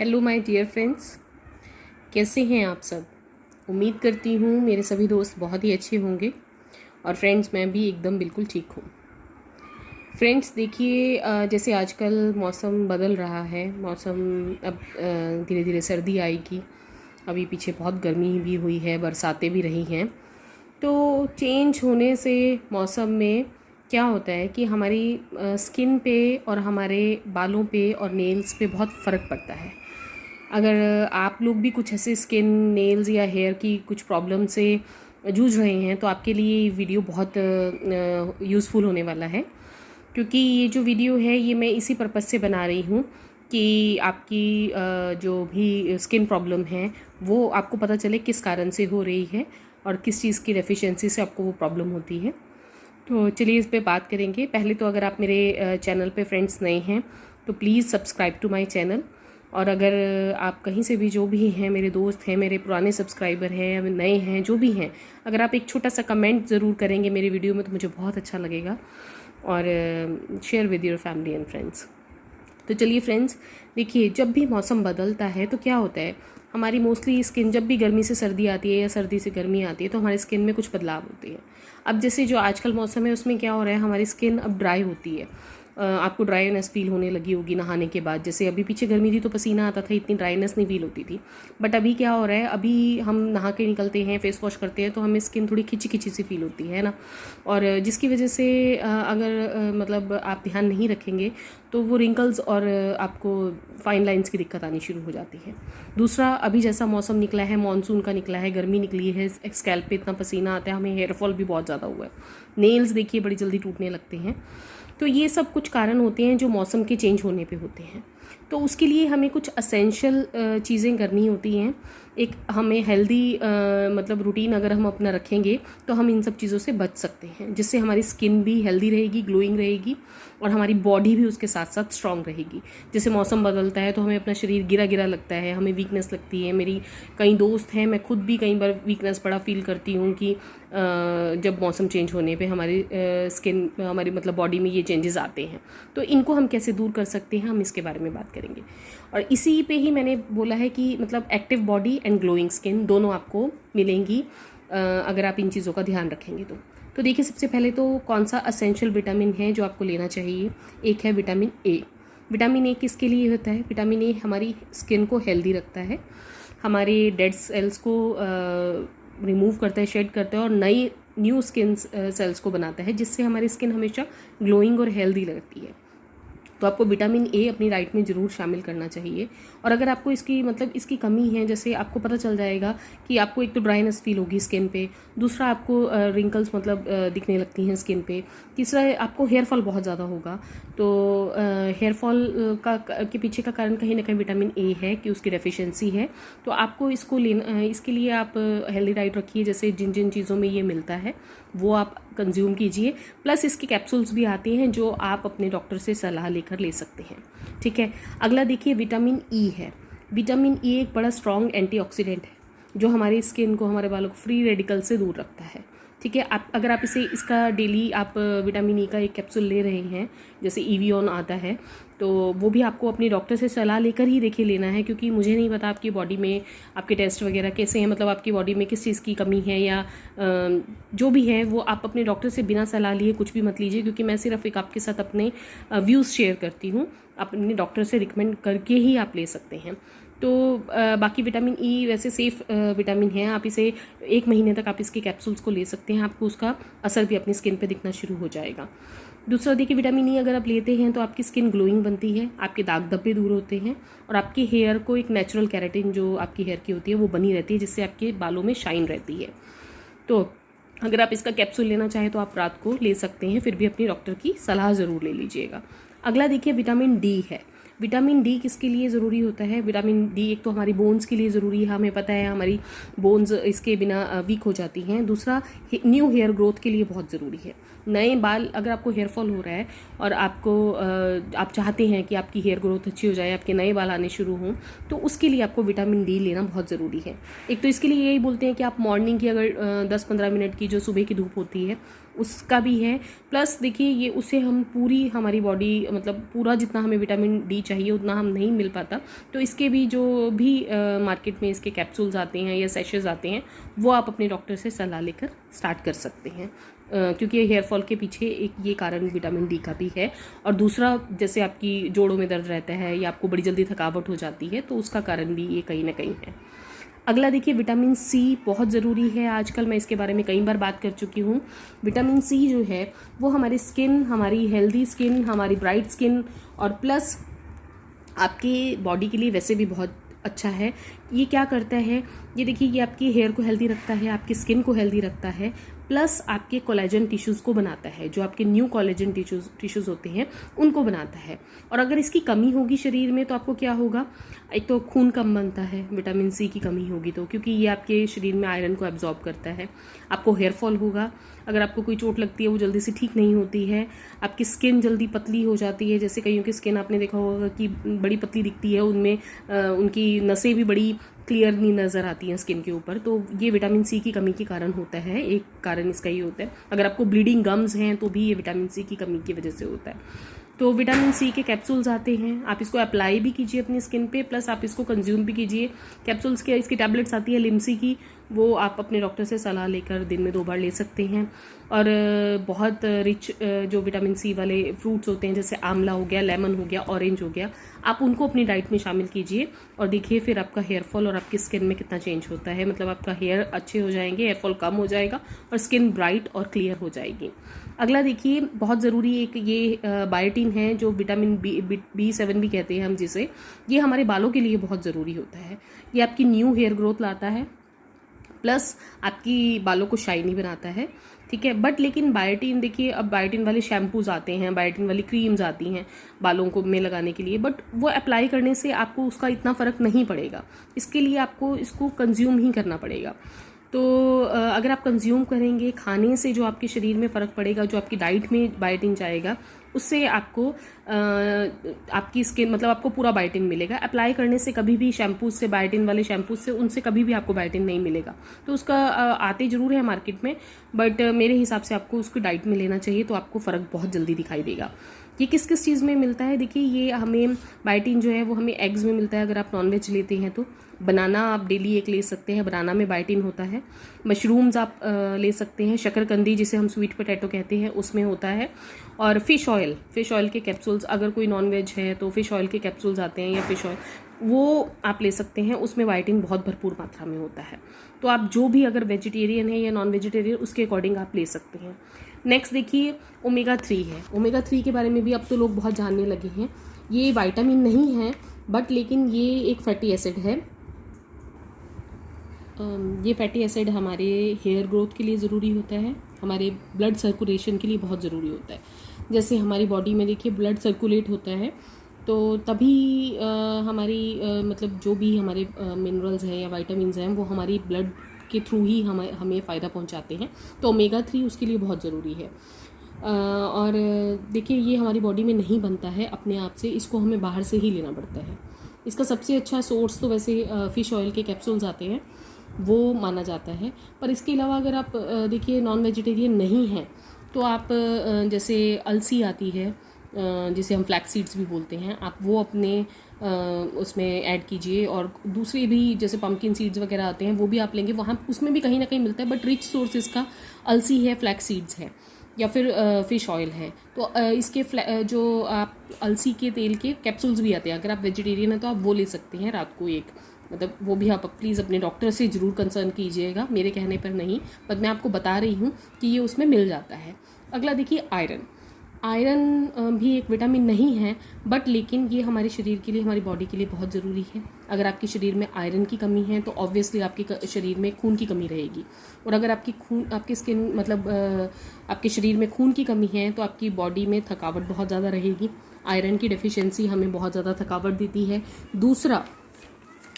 Hello my dear friends, कैसे हैं आप सब। उम्मीद करती हूँ मेरे सभी दोस्त बहुत ही अच्छे होंगे और फ्रेंड्स मैं भी एकदम बिल्कुल ठीक हूँ। फ्रेंड्स देखिए, जैसे आजकल मौसम बदल रहा है। मौसम अब धीरे धीरे सर्दी आएगी। अभी पीछे बहुत गर्मी भी हुई है, बरसातें भी रही हैं। तो चेंज होने से मौसम में क्या होता है कि हमारी स्किन पे और हमारे बालों पे और नेल्स पे बहुत फ़र्क पड़ता है। अगर आप लोग भी कुछ ऐसे स्किन, नेल्स या हेयर की कुछ प्रॉब्लम से जूझ रहे हैं तो आपके लिए ये वीडियो बहुत यूज़फुल होने वाला है। क्योंकि ये जो वीडियो है ये मैं इसी पर्पज़ से बना रही हूँ कि आपकी जो भी स्किन प्रॉब्लम है वो आपको पता चले किस कारण से हो रही है और किस चीज़ की डेफिशिएंसी से आपको वो प्रॉब्लम होती है। तो चलिए इस पे बात करेंगे। पहले तो अगर आप मेरे चैनल पे फ्रेंड्स नए हैं तो please subscribe to my channel. और अगर आप कहीं से भी, जो भी हैं, मेरे दोस्त हैं, मेरे पुराने सब्सक्राइबर हैं या नए हैं, जो भी हैं, अगर आप एक छोटा सा कमेंट ज़रूर करेंगे मेरे वीडियो में तो मुझे बहुत अच्छा लगेगा। और share with your family and friends. तो चलिए फ्रेंड्स, देखिए, जब भी मौसम बदलता है तो क्या होता है, हमारी मोस्टली स्किन, जब भी गर्मी से सर्दी आती है या सर्दी से गर्मी आती है तो हमारी स्किन में कुछ बदलाव होते हैं। अब जैसे जो आजकल मौसम है उसमें क्या हो रहा है, हमारी स्किन अब ड्राई होती है। आपको ड्राईनेस फील होने लगी होगी नहाने के बाद। जैसे अभी पीछे गर्मी थी तो पसीना आता था, इतनी ड्राईनेस नहीं फील होती थी। बट अभी क्या हो रहा है, अभी हम नहा के निकलते हैं, फेस वॉश करते हैं तो हमें स्किन थोड़ी खिंची खिंची सी फील होती है ना। और जिसकी वजह से अगर मतलब आप ध्यान नहीं रखेंगे तो वो रिंकल्स और आपको फाइन लाइंस की दिक्कत आनी शुरू हो जाती है। दूसरा, अभी जैसा मौसम निकला है, मानसून का निकला है, गर्मी निकली है, स्कैल्प पे इतना पसीना आता है, हमें हेयर फॉल भी बहुत ज़्यादा हुआ है, नेल्स देखिए बड़ी जल्दी टूटने लगते हैं। तो ये सब कुछ कारण होते हैं जो मौसम के चेंज होने पे होते हैं। तो उसके लिए हमें कुछ असेंशियल चीज़ें करनी होती हैं। एक हमें हेल्दी मतलब रूटीन अगर हम अपना रखेंगे तो हम इन सब चीज़ों से बच सकते हैं, जिससे हमारी स्किन भी हेल्दी रहेगी, ग्लोइंग रहेगी और हमारी बॉडी भी उसके साथ साथ स्ट्रांग रहेगी। जैसे मौसम बदलता है तो हमें अपना शरीर गिरा गिरा लगता है, हमें वीकनेस लगती है। मेरी कई दोस्त हैं, मैं खुद भी कई बार वीकनेस बड़ा फील करती हूँ कि जब मौसम चेंज होने पे हमारी स्किन, हमारी मतलब बॉडी में ये चेंजेस आते हैं। तो इनको हम कैसे दूर कर सकते हैं, हम इसके बारे में बात करेंगे। और इसी पे ही मैंने बोला है कि मतलब active body and glowing skin दोनों आपको मिलेंगी अगर आप इन चीज़ों का ध्यान रखेंगे तो देखिए, सबसे पहले तो कौन सा असेंशियल विटामिन है जो आपको लेना चाहिए। एक है विटामिन ए। विटामिन ए किसके लिए होता है? विटामिन ए हमारी स्किन को हेल्दी रखता है, हमारे डेड सेल्स को रिमूव करता है, शेड करता है और नई न्यू स्किन सेल्स को बनाता है, जिससे हमारी स्किन हमेशा ग्लोइंग और हेल्दी लगती है। तो आपको विटामिन ए अपनी डाइट में ज़रूर शामिल करना चाहिए। और अगर आपको इसकी कमी है, जैसे आपको पता चल जाएगा कि आपको एक तो ड्राइनेस फील होगी स्किन पे, दूसरा आपको रिंकल्स मतलब दिखने लगती हैं स्किन पे, तीसरा आपको हेयर फॉल बहुत ज़्यादा होगा। तो हेयर फॉल के पीछे का कारण कहीं ना कहीं विटामिन ए है कि उसकी डेफिशिएंसी है। तो आपको इसको लेना, इसके लिए आप हेल्दी डाइट रखिए, जैसे जिन जिन चीज़ों में ये मिलता है वो आप कंज्यूम कीजिए। प्लस इसके कैप्सूल्स भी आते हैं जो आप अपने डॉक्टर से सलाह लेकर ले सकते हैं। ठीक है। अगला देखिए, विटामिन ई है। विटामिन ई एक बड़ा स्ट्रॉन्ग एंटीऑक्सीडेंट है जो हमारी स्किन को, हमारे बालों को फ्री रेडिकल से दूर रखता है। ठीक है। आप अगर आप इसका डेली आप विटामिन ई का एक कैप्सूल ले रहे हैं, जैसे ईवीऑन आता है, तो वो भी आपको अपने डॉक्टर से सलाह लेकर ही देखिए लेना है। क्योंकि मुझे नहीं पता आपकी बॉडी में आपके टेस्ट वगैरह कैसे हैं, मतलब आपकी बॉडी में किस चीज़ की कमी है या जो भी है वो आप अपने डॉक्टर से बिना सलाह लिए कुछ भी मत लीजिए। क्योंकि मैं सिर्फ एक आपके साथ अपने व्यूज़ शेयर करती हूँ, अपने डॉक्टर से रिकमेंड करके ही आप ले सकते हैं। तो बाकी विटामिन ई वैसे सेफ़ विटामिन है, आप इसे 1 महीने तक आप इसके कैप्सूल्स को ले सकते हैं, आपको उसका असर भी अपनी स्किन पे दिखना शुरू हो जाएगा। दूसरा देखिए, विटामिन ई अगर आप लेते हैं तो आपकी स्किन ग्लोइंग बनती है, आपके दाग धब्बे दूर होते हैं और आपके हेयर को एक नेचुरल केराटिन जो आपकी हेयर की होती है वो बनी रहती है, जिससे आपके बालों में शाइन रहती है। तो अगर आप इसका कैप्सूल लेना चाहें तो आप रात को ले सकते हैं, फिर भी अपनी डॉक्टर की सलाह ज़रूर ले लीजिएगा। अगला देखिए, विटामिन डी है। विटामिन डी किसके लिए ज़रूरी होता है? विटामिन डी एक तो हमारी बोन्स के लिए ज़रूरी है, हमें पता है हमारी बोन्स इसके बिना वीक हो जाती हैं। दूसरा, न्यू हेयर ग्रोथ के लिए बहुत ज़रूरी है। नए बाल, अगर आपको हेयर फॉल हो रहा है और आप चाहते हैं कि आपकी हेयर ग्रोथ अच्छी हो जाए, आपके नए बाल आने शुरू हों, तो उसके लिए आपको विटामिन डी लेना बहुत ज़रूरी है। एक तो इसके लिए यही बोलते हैं कि आप मॉर्निंग की अगर 10-15 मिनट की जो सुबह की धूप होती है उसका भी है। प्लस देखिए, ये उससे हम पूरी हमारी बॉडी, मतलब पूरा जितना हमें विटामिन डी चाहिए उतना हम नहीं मिल पाता, तो इसके भी जो भी मार्केट में इसके कैप्सूल्स आते हैं या सेशेस आते हैं वो आप अपने डॉक्टर से सलाह लेकर स्टार्ट कर सकते हैं, क्योंकि हेयर फॉल के पीछे एक ये कारण विटामिन डी का भी है। और दूसरा, जैसे आपकी जोड़ों में दर्द रहता है या आपको बड़ी जल्दी थकावट हो जाती है, तो उसका कारण भी ये कहीं ना कहीं है। अगला देखिए, विटामिन सी बहुत ज़रूरी है। आजकल मैं इसके बारे में कई बार बात कर चुकी हूँ। विटामिन सी जो है वो हमारी स्किन, हमारी हेल्दी स्किन, हमारी ब्राइट स्किन और प्लस आपकी बॉडी के लिए वैसे भी बहुत अच्छा है। ये क्या करता है, ये देखिए, ये आपकी हेयर को हेल्दी रखता है, आपकी स्किन को हेल्दी रखता है, प्लस आपके कोलेजन टिश्यूज़ को बनाता है, जो आपके न्यू कोलेजन टिश्यूज़ होते हैं उनको बनाता है। और अगर इसकी कमी होगी शरीर में तो आपको क्या होगा, एक तो खून कम बनता है, विटामिन सी की कमी होगी तो, क्योंकि ये आपके शरीर में आयरन को एब्जॉर्ब करता है। आपको हेयर फॉल होगा, अगर आपको कोई चोट लगती है वो जल्दी से ठीक नहीं होती है। आपकी स्किन जल्दी पतली हो जाती है, जैसे कईयों की स्किन आपने देखा होगा कि बड़ी पतली दिखती है, उनमें उनकी नसें भी बड़ी क्लियर नहीं नज़र आती हैं स्किन के ऊपर, तो ये विटामिन सी की कमी के कारण होता है। एक कारण इसका ये होता है। अगर आपको ब्लीडिंग गम्स हैं तो भी ये विटामिन सी की कमी की वजह से होता है। तो विटामिन सी के कैप्सूल्स आते हैं, आप इसको अप्लाई भी कीजिए अपनी स्किन पे, प्लस आप इसको कंज्यूम भी कीजिए। कैप्सूल्स के इसकी टैबलेट्स आती है लिम्सी की, वो आप अपने डॉक्टर से सलाह लेकर दिन में 2 बार ले सकते हैं। और बहुत रिच जो विटामिन सी वाले फ्रूट्स होते हैं, जैसे आंवला हो गया, लेमन हो गया, ऑरेंज हो गया, आप उनको अपनी डाइट में शामिल कीजिए और देखिए फिर आपका हेयर फॉल और आपकी स्किन में कितना चेंज होता है। मतलब आपका हेयर अच्छे हो जाएंगे, हेयर फॉल कम हो जाएगा और स्किन ब्राइट और क्लियर हो जाएगी। अगला देखिए, बहुत ज़रूरी एक ये बायोटिन है, जो विटामिन B7 भी कहते हैं हम जिसे, ये हमारे बालों के लिए बहुत ज़रूरी होता है। ये आपकी न्यू हेयर ग्रोथ लाता है, प्लस आपकी बालों को शाइनी बनाता है, ठीक है। बट लेकिन बायोटिन देखिए, अब बायोटिन वाले शैम्पूज आते हैं, बायोटिन वाली क्रीम्स आती हैं बालों को में लगाने के लिए, बट वो अप्लाई करने से आपको उसका इतना फ़र्क नहीं पड़ेगा। इसके लिए आपको इसको कंज्यूम ही करना पड़ेगा। तो अगर आप कंज्यूम करेंगे, खाने से जो आपके शरीर में फ़र्क पड़ेगा, जो आपकी डाइट में बायोटिन जाएगा, उससे आपको आपकी स्किन, मतलब आपको पूरा बायोटिन मिलेगा। अप्लाई करने से कभी भी शैम्पूज से, बायोटिन वाले शैम्पूज से, उनसे कभी भी आपको बायोटिन नहीं मिलेगा। तो उसका आते ज़रूर है मार्केट में, बट मेरे हिसाब से आपको उसको डाइट में लेना चाहिए, तो आपको फ़र्क बहुत जल्दी दिखाई देगा। ये किस किस चीज़ में मिलता है, देखिए, ये हमें बायोटिन जो है वो हमें एग्स में मिलता है। अगर आप नॉनवेज लेते हैं तो बनाना आप डेली एक ले सकते हैं, बनाना में बायोटिन होता है। मशरूम्स आप ले सकते हैं, शकरकंदी जिसे हम स्वीट पोटैटो कहते हैं, उसमें होता है। और फ़िश ऑयल के कैप्सूल्स, अगर कोई नॉनवेज है तो फ़िश ऑयल के कैप्सूल्स आते हैं, या फ़िश ऑयल वो आप ले सकते हैं, उसमें बायोटिन बहुत भरपूर मात्रा में होता है। तो आप जो भी, अगर वेजिटेरियन है या नॉन वेजिटेरियन, उसके अकॉर्डिंग आप ले सकते हैं। नेक्स्ट देखिए, ओमेगा 3 है। ओमेगा 3 के बारे में भी अब तो लोग बहुत जानने लगे हैं। ये विटामिन नहीं है, बट लेकिन ये एक फैटी एसिड है। ये फैटी एसिड हमारे हेयर ग्रोथ के लिए ज़रूरी होता है, हमारे ब्लड सर्कुलेशन के लिए बहुत ज़रूरी होता है। जैसे हमारी बॉडी में देखिए ब्लड सर्कुलेट होता है, तो तभी हमारी मतलब जो भी हमारे मिनरल्स हैं या विटामिन्स हैं, वो हमारी ब्लड के थ्रू ही हमें फ़ायदा पहुंचाते हैं। तो ओमेगा 3 उसके लिए बहुत ज़रूरी है। और देखिए, ये हमारी बॉडी में नहीं बनता है अपने आप से, इसको हमें बाहर से ही लेना पड़ता है। इसका सबसे अच्छा सोर्स तो वैसे फ़िश ऑयल के कैप्सूल्स आते हैं, वो माना जाता है। पर इसके अलावा अगर आप देखिए नॉन वेजिटेरियन नहीं हैं, तो आप जैसे अलसी आती है, जिसे हम फ्लैक्स सीड्स भी बोलते हैं, आप वो अपने उसमें ऐड कीजिए। और दूसरे भी जैसे पंपकिन सीड्स वगैरह आते हैं, वो भी आप लेंगे, वहाँ उसमें भी कहीं ना कहीं मिलता है, बट रिच सोर्स इसका अलसी है, फ्लैक्स सीड्स है, या फिर फ़िश ऑयल है। तो इसके जो आप अलसी के तेल के कैप्सूल्स भी आते हैं, अगर आप वेजिटेरियन हैं तो आप वो ले सकते हैं रात को एक, मतलब वो भी आप प्लीज़ अपने डॉक्टर से ज़रूर कंसर्न कीजिएगा, मेरे कहने पर नहीं, पर मैं आपको बता रही हूँ कि ये उसमें मिल जाता है। अगला देखिए, आयरन भी एक विटामिन नहीं है, बट लेकिन ये हमारे शरीर के लिए, हमारी बॉडी के लिए बहुत ज़रूरी है। अगर आपके शरीर में आयरन की कमी है तो ऑब्वियसली आपके शरीर में खून की कमी रहेगी, और अगर आपकी स्किन, मतलब आपके शरीर में खून की कमी है तो आपकी बॉडी में थकावट बहुत ज़्यादा रहेगी। आयरन की डेफिशिएंसी हमें बहुत ज़्यादा थकावट देती है। दूसरा,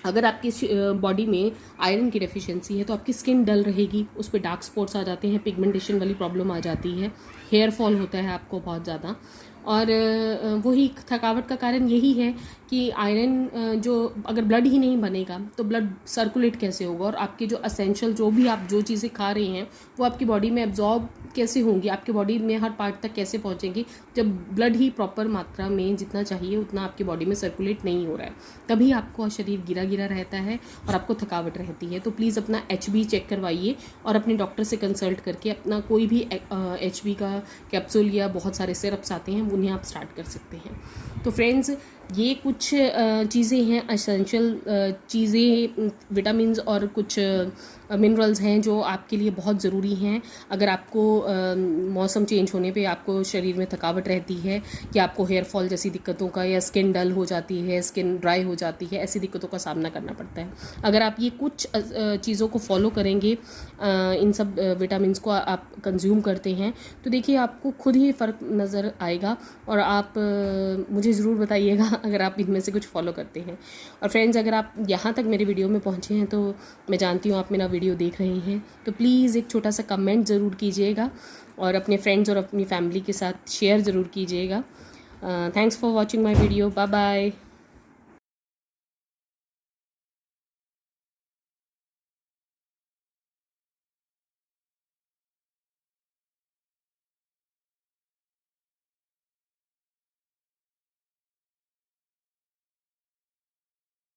अगर आपकी बॉडी में आयरन की डेफिशिएंसी है तो आपकी स्किन डल रहेगी, उस पर डार्क स्पॉट्स आ जाते हैं, पिगमेंटेशन वाली प्रॉब्लम आ जाती है, हेयर फॉल होता है आपको बहुत ज़्यादा। और वही थकावट का कारण यही है कि आयरन जो अगर ब्लड ही नहीं बनेगा तो ब्लड सर्कुलेट कैसे होगा, और आपके जो असेंशियल जो भी आप जो चीज़ें खा रहे हैं वो आपकी बॉडी में एब्जॉर्ब कैसे होंगी, आपके बॉडी में हर पार्ट तक कैसे पहुंचेंगी जब ब्लड ही प्रॉपर मात्रा में जितना चाहिए उतना आपकी बॉडी में सर्कुलेट नहीं हो रहा है। तभी आपको शरीर गिरा गिरा रहता है और आपको थकावट रहती है। तो प्लीज़ अपना HB चेक करवाइए और अपने डॉक्टर से कंसल्ट करके अपना कोई भी HB का कैप्सूल या बहुत सारे सिरप्स आते हैं उन्हें आप स्टार्ट कर सकते हैं। तो फ्रेंड्स, ये कुछ चीज़ें हैं, एसेंशियल चीज़ें, विटामिन्स और कुछ मिनरल्स हैं जो आपके लिए बहुत ज़रूरी हैं। अगर आपको मौसम चेंज होने पे आपको शरीर में थकावट रहती है या आपको हेयर फॉल जैसी दिक्कतों का, या स्किन डल हो जाती है, स्किन ड्राई हो जाती है, ऐसी दिक्कतों का सामना करना पड़ता है। अगर आप ये कुछ चीज़ों को फॉलो करेंगे, इन सब विटामिन्स को आप कंज्यूम करते हैं, तो देखिए आपको खुद ही फ़र्क नज़र आएगा। और आप मुझे ज़रूर बताइएगा अगर आप इनमें से कुछ फॉलो करते हैं। और फ्रेंड्स, अगर आप यहाँ तक मेरे वीडियो में पहुँचे हैं तो मैं जानती हूँ आप मेरा वीडियो देख रहे हैं, तो प्लीज़ एक छोटा सा कमेंट ज़रूर कीजिएगा और अपने फ्रेंड्स और अपनी फैमिली के साथ शेयर ज़रूर कीजिएगा। Thanks for watching my video. Bye bye.